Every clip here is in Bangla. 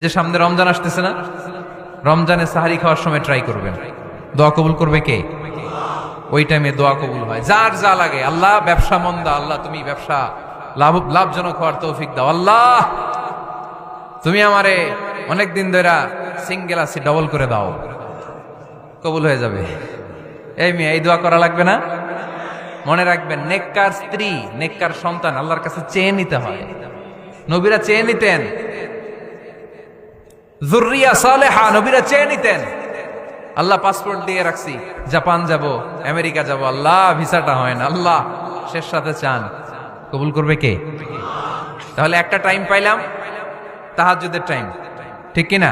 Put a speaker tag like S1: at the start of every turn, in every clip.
S1: যে সামনে রমজান আসতেছে না, রমজানে সাহারি খাওয়ার সময় ট্রাই করবেন, দোয়া কবুল করবে কে? ওই টাইমে দোয়া কবুল হয়। যার যা লাগে, আল্লাহ ব্যবসা মন্দা, আল্লাহ তুমি ব্যবসা লাভজনক হওয়ার তৌফিক দাও, আল্লাহ তুমি আমারে অনেকদিন ধরে সিঙ্গেল আছি ডবল করে দাও, কবুল হয়ে যাবে। এই মেয়ে, এই দোয়া করা লাগবে না? মনে রাখবেন, নেককার স্ত্রী, নেককার সন্তান আল্লাহর কাছে চেয়ে নিতে হয়। নবীরা চেয়ে নিতেন, যুররিয়া সালেহা নবীরা চেয়ে নিতেন। আল্লাহ পাসপোর্ট দিয়ে রাখছি, জাপান যাব, আমেরিকা যাব, আল্লাহ ভিসাটা হয় না, আল্লাহ শেষ সাথে চান, কবুল করবে কে? তাহলে একটা টাইম পাইলাম, তাহাজ্জুদের টাইম, ঠিক কিনা?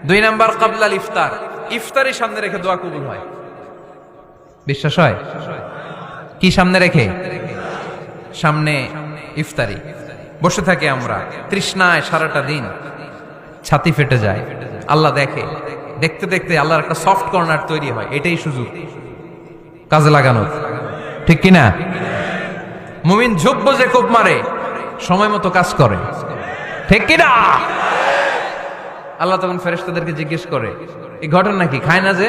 S1: 2 নাম্বার ক্বাবলাল ইফতার, ইফতারি সামনে রেখে দোয়া কবুল হয়। বিশ্বাস হয়? কি সামনে রেখে? সামনে ইফতারি। বসে থাকি আমরা তৃষ্ণায় সারাটা দিন, ছাতি ফেটে যায়, আল্লাহ দেখে, দেখতে দেখতে আল্লাহর একটা সফট কর্নার তৈরি হয়। এটাই সুযোগ কাজে লাগানোর, ঠিক কিনা? মুমিন ঝুঁকবো যে কোপ মারে, সময় মতো কাজ করে, ঠিক কিনা? আল্লাহ তখন ফেরেশতাদেরকে জিজ্ঞেস করে, এই ঘটনা কি? খায় না যে?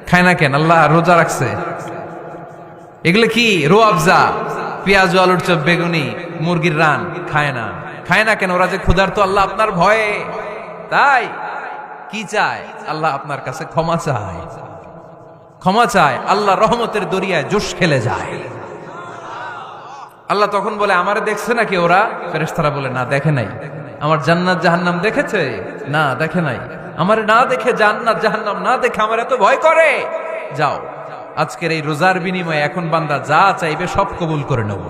S1: খায় না কেন? আল্লাহ রোজা রাখছে। এগুলো কি? রোয়াবজা, পেঁয়াজ, আলুর চপ, বেগুনি, মুরগির রান খায় না। খায় না কেন? ওরা যে ক্ষুধার্ত, আল্লাহ আপনার ভয়ে। তাই কি চায়? আল্লাহ আপনার কাছে ক্ষমা চায়, ক্ষমা চায়। আল্লাহ রহমতের দরিয়ায় জোশ খেলে যায়। আল্লাহ তখন বলে, আমারে দেখছে নাকি ওরা? ফেরেশতারা বলে, না দেখে নাই। আমার জান্নাত জাহান্নাম দেখেছে? না দেখে নাই। আমারে না দেখে, জান্নাত জাহান্নাম না দেখে আমার এত ভয় করে। যাও, আজকের এই রোজার বিনিময়ে এখন বান্দা যা চাইবে সব কবুল করে নেব।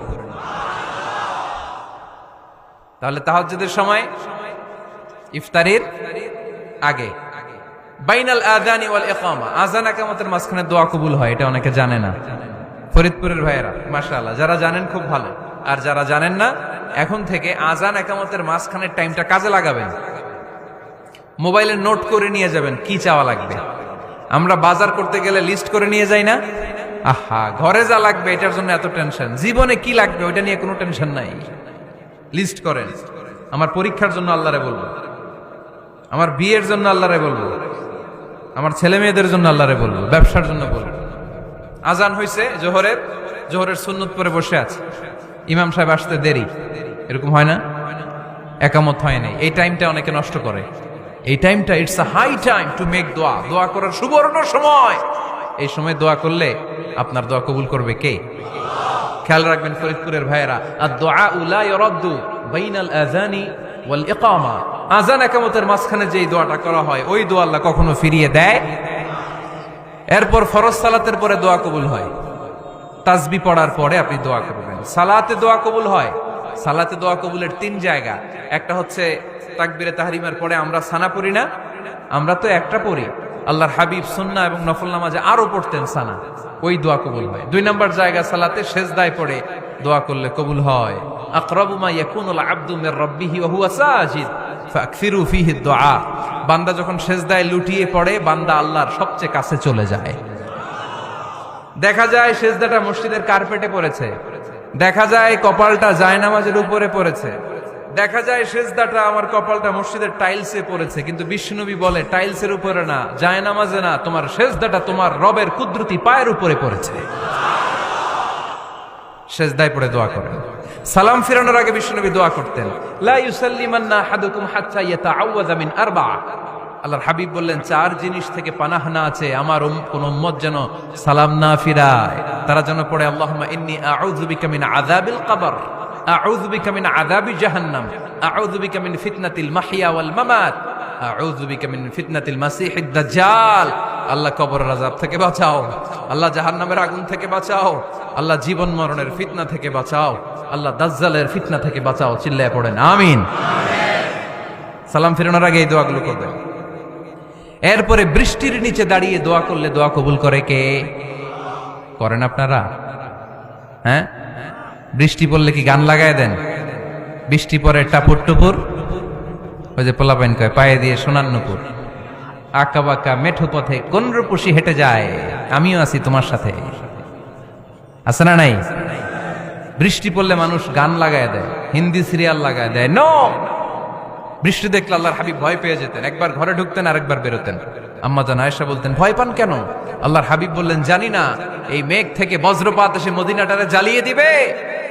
S1: তাহলে তাহাজ্জুদের সময় ইফতারির আগে, বাইনাল আযানি ওয়াল ইকামা, আযান ইকামতের মাঝখানে দোয়া কবুল হয়। এটা অনেকে জানে না। ফরিদপুরের ভাইয়েরা মাশাআল্লাহ, যারা জানেন খুব ভালো, আর যারা জানেন না, এখন থেকে আযান ইকামতের মাঝখানের টাইমটা কাজে লাগাবেন। মোবাইলে নোট করে নিয়ে যাবেন কি চাওয়া লাগবে। আমরা বাজার করতে গেলে লিস্ট করে নিয়ে যাই না? আহা, ঘরে যা লাগবে এটার জন্য এত টেনশন, জীবনে কি লাগবে ওইটা নিয়ে কোনো টেনশন নাই। লিস্ট করেন। আমার পরীক্ষার জন্য আল্লাহরে বলবো, আমার বিয়ের জন্য আল্লাহরে বলবো, আমার ছেলে মেয়েদের জন্য আল্লাহরে বলবো, ব্যবসার জন্য বলবো। আজান হয়েছে জোহরের, জোহরের সুন্নত পরে বসে আছে, ইমাম সাহেব আসতে দেরি, এরকম হয় না? একামত হয় নাই, এই টাইমটা অনেকে নষ্ট করে। এই টাইমটা it's a high time to make দোয়া, দোয়া করার সুবর্ণ সময়। এই সময় দোয়া করলে আপনার দোয়া কবুল করবে কে? খেয়াল রাখবেন ফরিদপুরের ভাইয়েরা, আদ-দুআউ লা ইউরাদ্দু বাইনাল আযানি ওয়াল ইকামা, আযান ইকামতের মাঝখানে যেই দোয়াটা করা হয় ওই দোয়া আল্লাহ কখনো ফিরিয়ে দেয়। এরপর ফরজ সালাতের পরে দোয়া কবুল হয়। তাসবিহ পড়ার পরে আপনি দোয়া করবেন। সালাতে দোয়া কবুল হয়। সালাতে দোয়া কবুলের 3 জায়গা। একটা হচ্ছে তাকবীরে তাহরিমার পরে আমরা সানা পড়ি না, আমরা তো একটা পড়ি। আল্লাহর হাবিব সুন্নাহ এবং নফল নামাজে আরো পড়তেন সানা, ওই দোয়া কবুল হয়। 2 নম্বর জায়গা সালাতে সেজদায় পড়ে দোয়া করলে কবুল হয়। আকরাবু মা ইয়াকুনুল আবদু মির রাব্বিহি ওয়া হুয়া সাজিদ ফাকসিরু ফীহি দুআ, বান্দা যখন সেজদায় লুটিয়ে পড়ে বান্দা আল্লাহর সবচেয়ে কাছে চলে যায়। দেখা যায় সেজদাটা মসজিদের কার্পেটে পড়েছে, দেখা যায় কপালটা জায়নামাজের উপরে পড়েছে, দেখা যায় সেজদাটা আমার কপালটা মসজিদের টাইলসে পড়েছে, কিন্তু বিশ্বনবী বলে টাইলসের উপরে না, জায়নামাজে না, তোমার সেজদাটা তোমার রবের কুদরতি পায়ের উপরে পড়েছে। সেজদায় পড়ে দোয়া করেন। সালাম ফিরানোর আগে বিশ্বনবী দোয়া করতেন, লা ইউসাল্লিমান্না আহাদুকুম হাত্তা ইয়াতাআওয়াযা মিন আরবা'a। আল্লাহর হাবিব বললেন 4 জিনিস থেকে পানাহ না আছে আমার কোন উম্মত যেন সালাম না ফিরায়। তারা যেন পড়ে, আল্লাহুম্মা ইন্নী আউযু বিকা মিন আযাবিল কবর, আউযু বিকা মিন আযাবি জাহান্নাম, আউযু বিকা মিন ফিতনাতিল মাহইয়া ওয়াল মামাত, আউযু বিকা মিন ফিতনাতিল মাসিহিদ দাজ্জাল। আল্লাহ কবরের আযাব থেকে বাঁচাও, আল্লাহ জাহান্নামের আগুন থেকে বাঁচাও, আল্লাহ জীবন মরণের ফিতনা থেকে বাঁচাও, আল্লাহ দাজ্জালের ফিতনা থেকে বাঁচাও। চিল্লায়ে পড়েন আমিন। সালাম ফিরানোর আগে এই দোয়াগুলো করবেন। এরপরে বৃষ্টির নিচে দাঁড়িয়ে দোয়া করলে দোয়া কবুল করে কে? করেন আপনারা? হ্যাঁ, বৃষ্টি পড়লে কি গান লাগায় দেন? বৃষ্টি পরে টাপুর টুপুর, ওই যে পোলাপাইন কয় পায়ে দিয়ে সোনার নুপুর, আঁকা বাঁকা মেঠো পথে কোন রূপসী হেঁটে যায়, আমিও আছি তোমার সাথে, আছে না নাই? বৃষ্টি পড়লে মানুষ গান লাগায় দেয়, হিন্দি সিরিয়াল লাগায় দেয়। নো, বৃষ্টি দেখলে আল্লাহর হাবিব ভয় পেয়ে যেতেন, একবার ঘরে ঢুকতেন আর একবার বেরোতেন। আম্মা জান আয়েশা বলতেন, ভয় পান কেন? আল্লাহর হাবিব বললেন, জানি না এই মেঘ থেকে বজ্রপাত এসে মদিনাটারে জ্বালিয়ে দিবে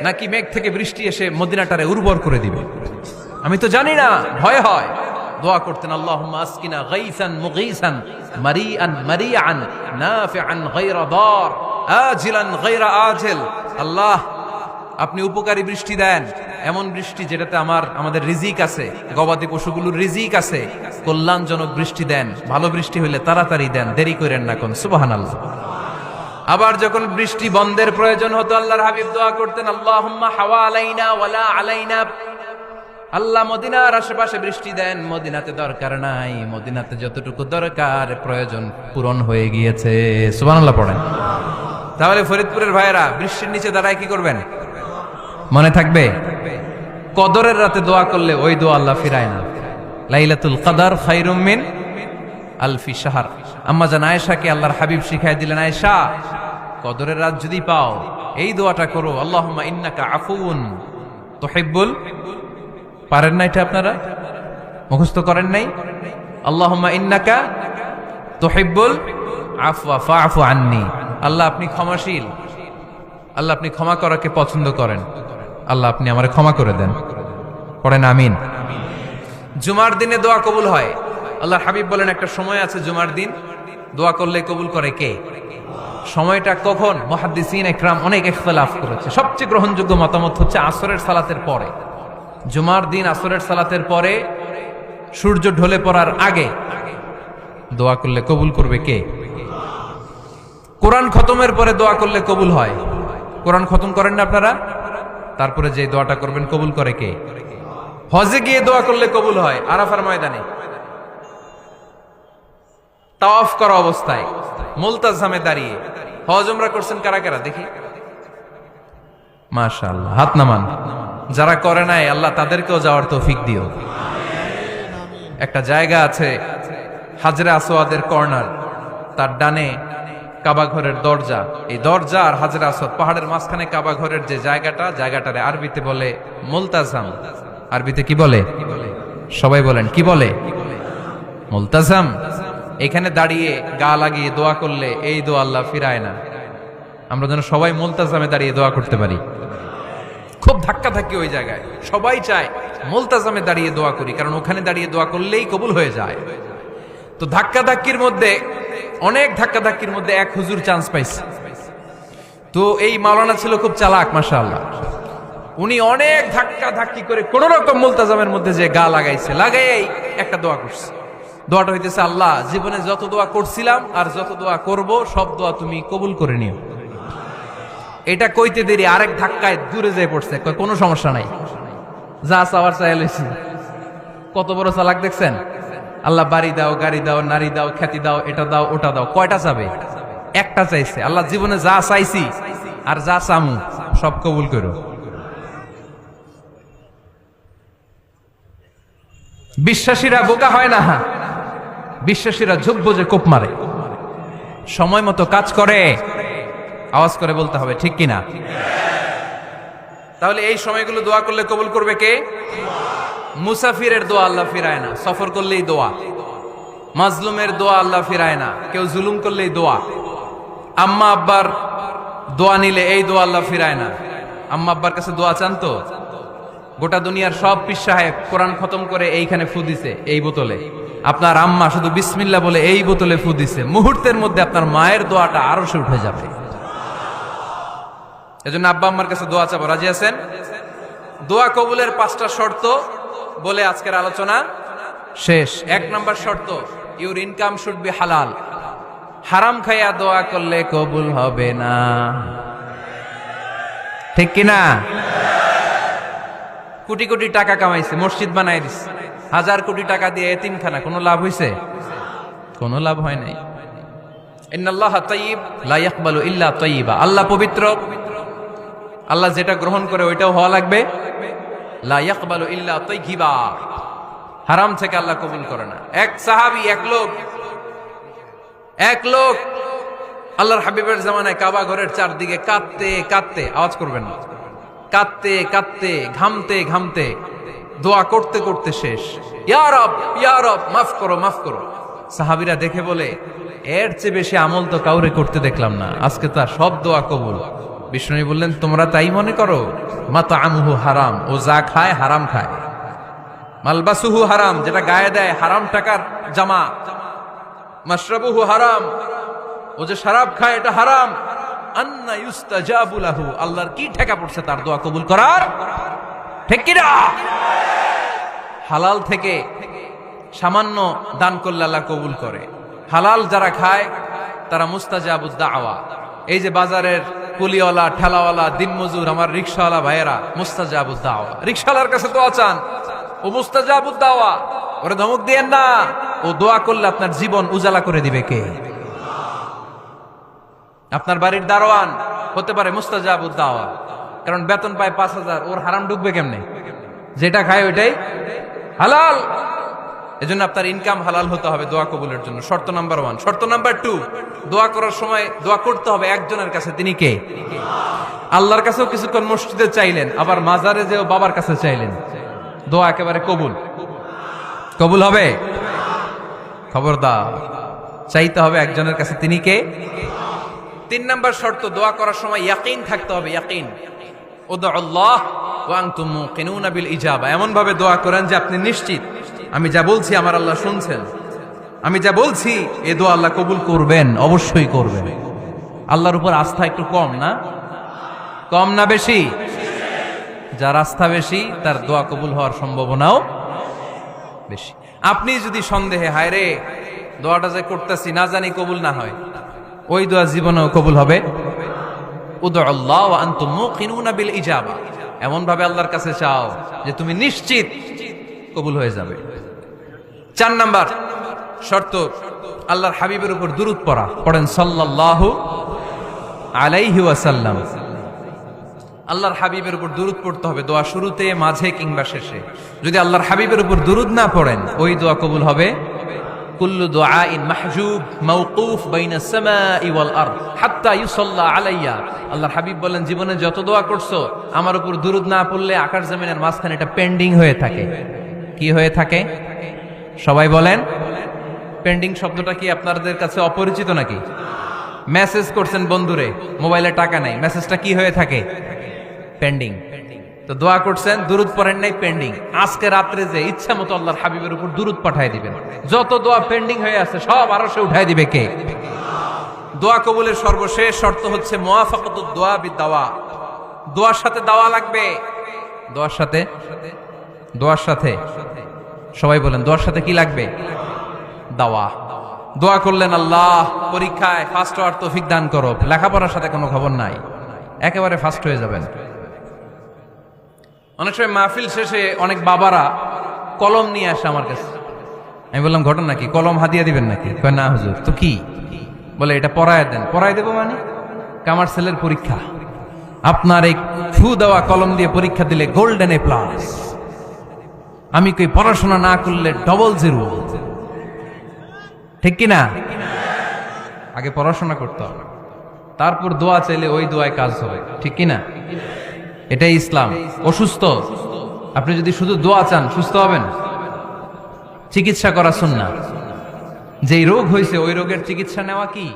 S1: নাকি মেঘ থেকে বৃষ্টি এসে মদিনাটারে উর্বর করে দিবে, আমি তো জানি না, ভয় হয়। দোয়া করতেন, আল্লাহুম্মা আসকিনা গাইসান মুগীসান মারিআন মারিআন নাফিআন গায়রা দার আজিলান গায়রা আজিল। আল্লাহ, আপনি উপকারী বৃষ্টি দেন, এমন বৃষ্টি যেটাতে আমাদের রিজিক আছে, গবাদি পশুগুলোর রিজিক আছে। কল্যাণজনক বৃষ্টি দেন, ভালো বৃষ্টি হইলে তাড়াতাড়ি দেন, দেরি করেন না কোন। সুবহানাল্লাহ। আবার যখন বৃষ্টি বন্ধের প্রয়োজন হতো, আল্লাহর হাবিব দোয়া করতেন, আল্লাহুম্মা হাওয়া আলাইনা ওয়ালা আলাইনা। আল্লাহ মদিনার আশেপাশে বৃষ্টি দেন, মদিনাতে দরকার নাই, মদিনাতে যতটুকু দরকার প্রয়োজন পূরণ হয়ে গিয়েছে। সুবহানাল্লাহ পড়েন। তাহলে ফরিদপুরের ভাইয়েরা বৃষ্টির নিচে দাঁড়ায় কি করবেন? মনে থাকবে, কদরের রাতে দোয়া করলে ওই দোয়া আল্লাহ ফিরায় না। লাইলাতুল কদর খায়রুম মিন আলফি শাহর। আম্মা জান আয়েশাকে আল্লাহর হাবিব শিখাই দিলেন, আয়েশা, কদরের রাত যদি পাও এই দোয়াটা করো, আল্লাহুম্মা ইন্নাকা আফুউন তুহিব্বুল। পারেন না এটা? আপনারা মুখস্থ করেন নাই? আল্লাহুম্মা ইন্নাকা তুহিব্বুল আফওয়া ফাআফু আন্নি। আল্লাহ আপনি ক্ষমাশীল, আল্লাহ আপনি ক্ষমা করাকে পছন্দ করেন, আল্লাহ আপনি আমারে ক্ষমা করে দেন। পড়েন আমিন। জুমার দিনে দোয়া কবুল হয়। আল্লাহর হাবিব বলেন, একটা সময় আছে জুমার দিন দোয়া করলে কবুল করে কে? সময়টা কখন? মুহাদ্দিসিন ইকরাম অনেক ইখতিলাফ করেছে। সবচেয়ে গ্রহণযোগ্য মতামত হচ্ছে আসরের সালাতের পরে। জুমার দিন আসরের সালাতের পরে সূর্য ঢলে পড়ার আগে দোয়া করলে কবুল করবে কে? কোরআন খতমের পরে দোয়া করলে কবুল হয়। কোরআন খতম করেন না আপনারা? তারপরে যে দোয়াটা করবেন কবুল করে কে? হজে গিয়ে দোয়া করলে কবুল হয়। আরাফার ময়দানে তাওয়াফ করা অবস্থায় মুলতাজামে দাঁড়িয়ে। হজ উমরা করছেন কারা কারা দেখি? মাশাআল্লাহ, হাত নামান। যারা করে নাই আল্লাহ তাদেরকেও যাওয়ার তৌফিক দিও। একটা জায়গা আছে হাজরে আসওয়াদের কর্নার, তার ডানে কাবা ঘরের দরজা। এই দরজা আর হাজরে আসওয়াদ, পাহাড়ের মাঝখানে কাবা ঘরের যে জায়গাটারে আরবিতে বলে মুলতাজাম। আরবিতে কি বলে? সবাই বলেন, কি বলে? মুলতাজাম। এখানে দাঁড়িয়ে গা লাগিয়ে দোয়া করলে এই দোয়া আল্লাহ ফিরায় না। আমরা যেন সবাই মুলতাজামে দাঁড়িয়ে দোয়া করতে পারি। খুব ধাক্কা ধাক্কি ওই জায়গায়, সবাই চায় মুলতাজামে দাঁড়িয়ে দোয়া করি, কারণ ওখানে দাঁড়িয়ে দোয়া করলেই কবুল হয়ে যায়। তো ধাক্কা ধাক্কির মধ্যে, অনেক ধাক্কা ধাক্কির মধ্যে এক হুজুর চান্স পাইছে। তো এই মাওলানা ছিল খুব চালাক, মাশাআল্লাহ। উনি অনেক ধাক্কা ধাক্কি করে কোন রকম মুলতাজামের মধ্যে যে গা লাগাইছে, লাগাই একটা দোয়া করছে। দোয়াটা হইতেছে, আল্লাহ জীবনে যত দোয়া করছিলাম আর যত দোয়া করব সব দোয়া তুমি কবুল করে নিও। এটা কইতে দেরি আরেক ধাক্কায় দূরে যেয়ে পড়ছে। কোনো সমস্যা নাই, যা চাওয়ার চাই লইছি। কত বড় চালাক দেখছেন? আল্লাহ বাড়ি দাও, গাড়ি দাও, নারী দাও, খ্যাতি দাও, এটা দাও, ওটা দাও। কয়টা চাবে? একটা চাইছে। আল্লাহ জীবনে যা চাইছি আর যা চামু সব কবুল করো। বিশ্বাসীরা বোকা হয় না, বিশ্বাসীরা ঝুঁক বোঝে কোপ মারে, সময় মতো কাজ করে। আওয়াজ করে বলতে হবে, ঠিক কিনা? তাহলে এই সময়গুলো দোয়া করলে কবুল করবে কে? মুসাফিরের দোয়া আল্লাহ ফিরায় না, সফর করলেই দোয়া। মাজলুমের দোয়া আল্লাহ ফিরায় না, কেউ জুলুম করলেই দোয়া। আম্মা আব্বার দোয়া নিলে এই দোয়া আল্লাহ ফিরায় না। আম্মা আব্বার কাছে দোয়া চান তো? গোটা দুনিয়ার সব পীর সাহেব কোরআন খতম করে এইখানে ফু দিছে এই বোতলে, আপনার আম্মা শুধু বিসমিল্লাহ বলে এই বোতলে ফু দিছে। মুহূর্তের মধ্যে আপনার মায়ের দোয়াটা আরো সে উঠে যাবে। এজন্য আব্বা আম্মার কাছে দোয়া চাবো, রাজি আছেন? দোয়া কবুলের 5টা শর্ত বলে আজকের আলোচনা শেষ। 1 নম্বর শর্ত, ইউর ইনকাম শুড বি হালাল। হারাম খাইয়া দোয়া করলে কবুল হবে না, ঠিক কিনা? কোটি কোটি টাকা কামাইছে, মসজিদ বানাই দিছে, 1000 কোটি টাকা দিয়ে এতিমখানা, কোনো লাভ হইছে? কোনো লাভ হয় নাই। ইন্নাল্লাহা তাইয়্যিব লা ইয়াকবালু ইল্লা তাইয়্যিবা। আল্লাহ পবিত্র, আল্লাহ যেটা গ্রহণ করে ওইটাও হওয়া লাগবে। লা ইয়াকবালু ইল্লা তাইয়্যিবা। হারাম থেকে আল্লাহ কবুল করে না। এক সাহাবী, এক লোক আল্লাহর হাবিবের জামানায় কাবা ঘরের চারদিকে কাঁদতে কাঁদতে, আওয়াজ করবেন না, কাঁদতে কাঁদতে, ঘামতে ঘামতে দোয়া করতে করতে শেষ। ইয়া রব, ইয়া রব, মাফ করো, মাফ করো। সাহাবীরা দেখে বলে, এর চেয়ে বেশি আমল তো কাউরে করতে দেখলাম না, আজকে তার সব দোয়া কবুল। বিষ্ণু বললেন, তোমরা তাই মনে করো? মাতআমুহু হারাম, ও যা খায় হারাম খায়। মালবাসুহু হারাম, যেটা গায়ে দেয় হারাম টাকার জামা। মাশরাবুহু হারাম, ও যে শরাব খায় এটা হারাম। আন্না ইউস্তাজাবু লাহু, আল্লাহর কি ঠেকা পড়ছে তার দোয়া কবুল করার? ঠিক কি না? হালাল থেকে সামান্য দান করলে আল্লাহ কবুল করে। হালাল যারা খায় তারা মুস্তাজাবুদ দাওয়া। এই যে বাজারের কুলিওয়ালা, ঠেলাওয়ালা, দিনমজুর, আমার রিকশাওয়ালা ভাইয়েরা, মুস্তাজাবুদ দাওয়া। রিকশাওয়ালার কাছে দোয়া চান, ও মুস্তাজাবুদ দাওয়া। ওরে ধমক দিয়েন না, ও দোয়া করলে আপনার জীবন উজালা করে দিবে কে? আপনার বাড়ির দারোয়ান হতে পারে মুস্তাজাবুদ দাওয়া, কারণ বেতন পায় 5,000, ওর হারাম ঢুকবে কেমনে? যেটা খায় ওইটাই হালাল। এজন্য আপনার ইনকাম হালাল হতে হবে দোয়া কবুলের জন্য। শর্ত নাম্বার 1। শর্ত নাম্বার 2, দোয়া করার সময় দোয়া করতে হবে একজনের কাছে। তিনি কে? আল্লাহর কাছেও কিছুক্ষণ মসজিদে চাইলেন, আবার মাজারে যেও বাবার কাছে চাইলেন, দোয়া একেবারে কবুল। কবুল হবে? খবরদার, চাইতে হবে একজনের কাছে। তিনি কে? 3 নাম্বার শর্ত, দোয়া করার সময় ইয়াকিন থাকতে হবে। ইয়াকিন, উদউল্লাহ ওয়া আনতুম মুকিনুনা বিল ইজাবা। এমন ভাবে দোয়া করেন যে আপনি নিশ্চিত, আমি যা বলছি আমার আল্লাহ শুনছেন, আমি যা বলছি এই দোয়া আল্লাহ কবুল করবেন, অবশ্যই করবেন। আল্লাহর উপর আস্থা একটু কম না? কম না বেশি? যার আস্থা বেশি তার দোয়া কবুল হওয়ার সম্ভাবনাও বেশি। আপনি যদি সন্দেহে, হায় রে দোয়াটা যে করতেছি না জানি কবুল না হয়, ওই দোয়া জীবনেও কবুল হবে। উদউল্লাহ ওয়া আনতুম মুকিনুনা বিল ইজাবা, এমন ভাবে আল্লাহর কাছে চাও যে তুমি নিশ্চিত কবুল হয়ে যাবে। 4 নাম্বার শর্ত, আল্লাহর হাবিবের উপর দুরূদ পড়া। পড়েন সাল্লাল্লাহু আলাইহি ওয়াসাল্লাম। আল্লাহর হাবিবের উপর দুরূদ পড়তে হবে দোয়া শুরুতে, মাঝে কিংবা শেষে। যদি আল্লাহর হাবিবের উপর দুরূদ না পড়েন, ওই দোয়া কবুল হবে। কুল্লু দুআইন মাহজুব মাওকুফ বাইনাস সামাই ওয়াল আরদ হাত্তা ইউসাল্লা আলাইয়া। আল্লাহর হাবিব বলেন, জীবনে যত দোয়া করছো আমার উপর দুরূদ না পড়লে আকাশ জমিনের মাঝখানে এটা পেন্ডিং হয়ে থাকে। কি হয়ে থাকে? সবাই বলেন। পেন্ডিং শব্দটা কি আপনাদের কাছে অপরিচিত নাকি? মেসেজ করছেন বন্ধুরে, মোবাইলে টাকা নাই, মেসেজটা কি হয়ে থাকে? পেন্ডিং। তো দোয়া করছেন, দুরূদ পড়েন নাই, পেন্ডিং। আজকে রাত্রে যে ইচ্ছা মতো আল্লাহর হাবিবের উপর দুরূদ পাঠিয়ে দিবেন, যত দোয়া পেন্ডিং হয়ে আছে সব আরশে উঠায় দিবে কে? দোয়া কবুলের সর্বশেষ শর্ত হচ্ছে মুওয়াফাকাতুদ দোয়া বিদ-দাওয়া। দোয়ার সাথে দাওয়া লাগবে। দোয়ার সাথে, দোয়ার সাথে সবাই বলেন, দোয়ার সাথে কি লাগবে? দাওয়া। দোয়া করলেন, আল্লাহ পরীক্ষায় ফার্স্ট হওয়ার তৌফিক দান করো, লেখাপড়ার সাথে কোনো খবর নাই, একেবারে ফার্স্ট হয়ে যাবেন। অনেক সময় মাহফিল শেষে অনেক বাবারা কলম নিয়ে আসে আমার কাছে। আমি বললাম, ঘটনা কি? কলম হাদিয়া দিবেন নাকি? কয় না হুজুর। তো কি? বলে, এটা পড়ায় দেন। পড়ায় দেবো মানে? আমার ছেলের পরীক্ষা, আপনার এই ফু দেওয়া কলম দিয়ে পরীক্ষা দিলে গোল্ডেন এ প্লাস। আমি কই, পড়াশোনা না করলে ডবল জিরো। ঠিক কিনা? আগে পড়াশোনা করতে হবে, তারপর দোয়া চাইলে ওই দোয়ায় কাজ হবে। ঠিক কিনা? এটাই ইসলাম। অসুস্থ, আপনি যদি শুধু দোয়া চান সুস্থ হবেন? চিকিৎসা করা সুন্নাহ। যেই রোগ হয়েছে ওই রোগের চিকিৎসা নেওয়া কি?